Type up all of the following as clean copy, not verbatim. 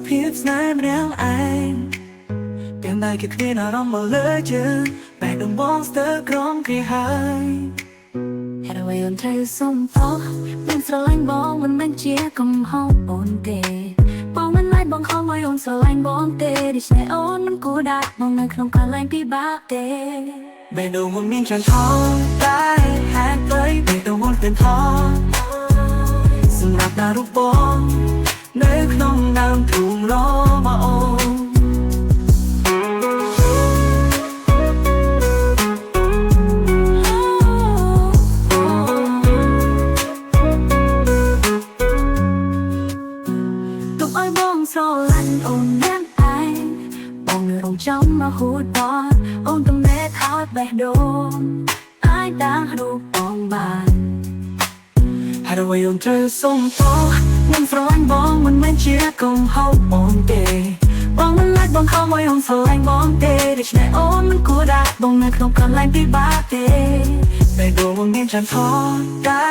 ភាពស្នេហ៍ម្នាក់ឯងពេលដែលគេគ្មានអារម្មណ៍មកលើយើងបែកដំបងស្ទើរក្រំគេហើយហេតុអ្វីអូនត្រូវសុំទោសមិនស្រឡាញ់បងមិនមែនជាកំហុសអូនទេបងមិនអាចបងខំឲ្យអូនស្រឡាញ់បងទេដូច្នេះអូនមិនគួរដាក់បងនៅក្នុងកន្លែងពិបាកទេបេះដូងមិនមានច្រើនថងតែហេតុអ្វីបេះដូងមិនเป็นថងសម្រាប់តារូបបងនៅក្នុងដើមទ្រូងរមកអូនទុកឲ្យបងស្រឡាញ់អូនយ៉ាងឯងបងនៅរងចាំមកហួតបត់អូនទំនេរថើបបេះដូងអាចដាំងរូបបងបានហេតុអ្វីអូនត្រូវសុំទោសមិនស្រឡាញ់បងមិនមែនជាកំហុសអូនទេបងមិនអាចបងខំឲ្យអូនស្រឡាញ់បងទេដូច្នេះអូនមិនគួរដាក់បងនៅក្នុងកន្លែងពិបាកទេបេះដូងមិនមានចាំថងតែ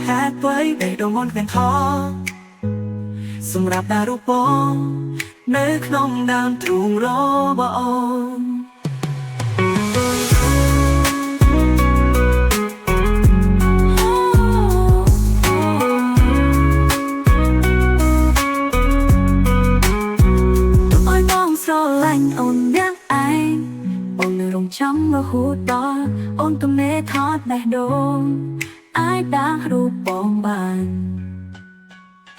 ហេតុអ្វីបេះដូងមិនមានថងសម្រាប់តារូបបងនៅក្នុងដើមទ្រូងរបស់អូនអូនយ៉ាងឯងបងនៅរងចាំរហូតដល់អូនទំនេរថតបេះដូងអាចដាំងរូបបងបាន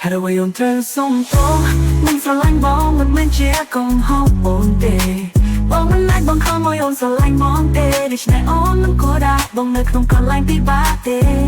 ហេតុអ្វីអូនត្រូវសុំទោសមិនស្រឡាញ់បងមិនមែនជាកំហុសអូនទេបងមិនអាចបងខំឲ្យអូនស្រឡាញ់បងទេដូច្នេះអូនមិនគួរដាក់បងនៅក្នុងកន្លែងពិបាកទេ